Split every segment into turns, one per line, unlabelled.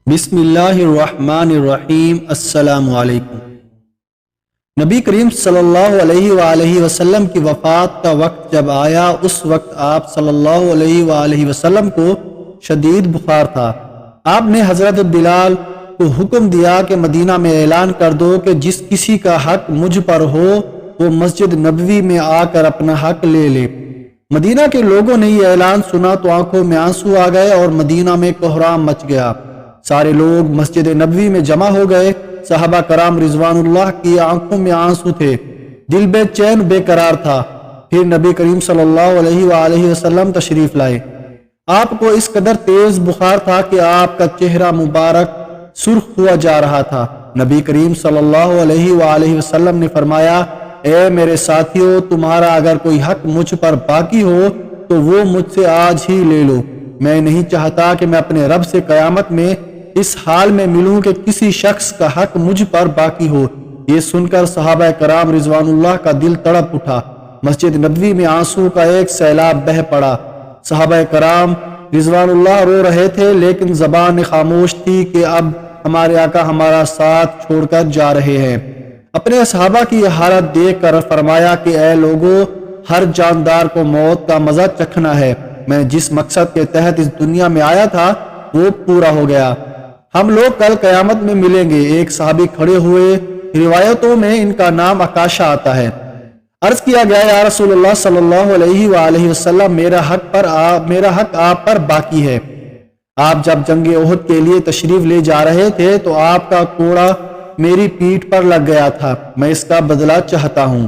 بسم اللہ الرحمن الرحیم۔ السلام علیکم۔ نبی کریم صلی اللہ علیہ وآلہ وسلم کی وفات کا وقت جب آیا، اس وقت آپ صلی اللہ علیہ وآلہ وسلم کو شدید بخار تھا۔ آپ نے حضرت بلال کو حکم دیا کہ مدینہ میں اعلان کر دو کہ جس کسی کا حق مجھ پر ہو وہ مسجد نبوی میں آ کر اپنا حق لے لے۔ مدینہ کے لوگوں نے یہ اعلان سنا تو آنکھوں میں آنسو آ گئے اور مدینہ میں کوہرام مچ گیا۔ سارے لوگ مسجد نبوی میں جمع ہو گئے۔ صحابہ کرام رضوان اللہ کی آنکھوں میں آنسو تھے، دل بے چین بے قرار تھا۔ پھر نبی کریم صلی اللہ علیہ وآلہ وسلم تشریف لائے۔ آپ کو اس قدر تیز بخار تھا کہ آپ کا چہرہ مبارک سرخ ہوا جا رہا تھا۔ نبی کریم صلی اللہ علیہ وآلہ وسلم نے فرمایا، اے میرے ساتھیو، تمہارا اگر کوئی حق مجھ پر باقی ہو تو وہ مجھ سے آج ہی لے لو۔ میں نہیں چاہتا کہ میں اپنے رب سے قیامت میں اس حال میں ملوں کہ کسی شخص کا حق مجھ پر باقی ہو۔ یہ سن کر صحابہ کرام رضوان اللہ کا دل تڑپ اٹھا۔ مسجد نبوی میں آنسو کا ایک سیلاب بہہ پڑا۔ صحابہ کرام رضوان اللہ رو رہے تھے، لیکن زبان خاموش تھی کہ اب ہمارے آقا ہمارا ساتھ چھوڑ کر جا رہے ہیں۔ اپنے صحابہ کی یہ حالت دیکھ کر فرمایا کہ اے لوگو، ہر جاندار کو موت کا مزہ چکھنا ہے۔ میں جس مقصد کے تحت اس دنیا میں آیا تھا وہ پورا ہو گیا۔ ہم لوگ کل قیامت میں ملیں گے۔ ایک صحابی کھڑے ہوئے، روایتوں میں ان کا نام عکاشہ آتا ہے۔ عرض کیا گیا، یا رسول اللہ صلی اللہ علیہ وآلہ وسلم، میرا حق آپ پر باقی ہے۔ آپ جب جنگ احد کے لیے تشریف لے جا رہے تھے تو آپ کا کوڑا میری پیٹھ پر لگ گیا تھا، میں اس کا بدلہ چاہتا ہوں۔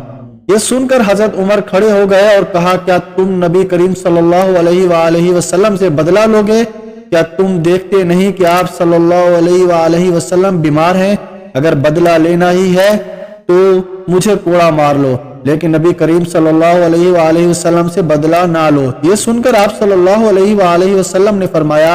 یہ سن کر حضرت عمر کھڑے ہو گئے اور کہا، کیا تم نبی کریم صلی اللہ علیہ وآلہ وسلم سے بدلہ لوگے؟ کیا تم دیکھتے نہیں کہ آپ صلی اللہ علیہ وآلہ وسلم بیمار ہیں؟ اگر بدلہ لینا ہی ہے تو مجھے کوڑا مار لو، لیکن نبی کریم صلی اللہ علیہ وآلہ وسلم سے بدلہ نہ لو۔ یہ سن کر آپ صلی اللہ علیہ وآلہ وسلم نے فرمایا،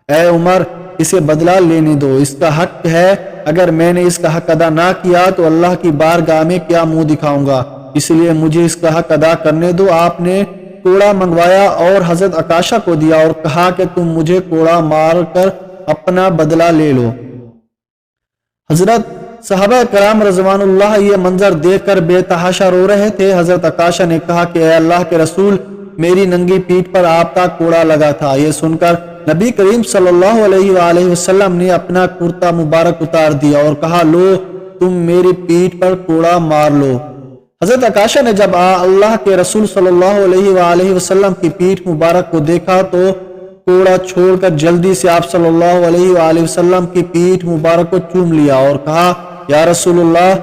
اے عمر، اسے بدلہ لینے دو، اس کا حق ہے۔ اگر میں نے اس کا حق ادا نہ کیا تو اللہ کی بارگاہ میں کیا منہ دکھاؤں گا، اس لیے مجھے اس کا حق ادا کرنے دو۔ آپ نے کوڑا منگوایا اور حضرت عکاشہ کو دیا اور کہا کہ تم مجھے کوڑا مار کر اپنا بدلہ لے لو۔ حضرت صحابہ کرام رضوان اللہ یہ منظر دیکھ کر بے تحاشا رو رہے تھے۔ حضرت عکاشہ نے کہا کہ اے اللہ کے رسول، میری ننگی پیٹھ پر آپ کا کوڑا لگا تھا۔ یہ سن کر نبی کریم صلی اللہ علیہ وآلہ وسلم نے اپنا کرتا مبارک اتار دیا اور کہا، لو، تم میری پیٹھ پر کوڑا مار لو۔ حضرت عکاشہ نے جب اللہ کے رسول صلی اللہ علیہ وآلہ وسلم کی پیٹھ مبارک کو دیکھا تو کوڑا چھوڑ کر جلدی سے آپ صلی اللہ علیہ وآلہ وسلم کی پیٹھ مبارک کو چوم لیا اور کہا، یا رسول اللہ،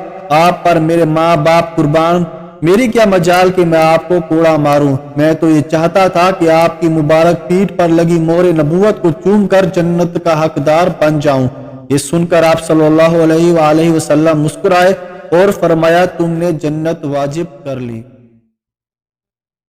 آپ پر میرے ماں باپ قربان، میری کیا مجال کہ میں آپ کو کوڑا ماروں؟ میں تو یہ چاہتا تھا کہ آپ کی مبارک پیٹھ پر لگی مہر نبوت کو چوم کر جنت کا حقدار بن جاؤں۔ یہ سن کر آپ صلی اللہ علیہ وآلہ وسلم مسکرائے اور فرمایا، تم نے جنت واجب کر لی۔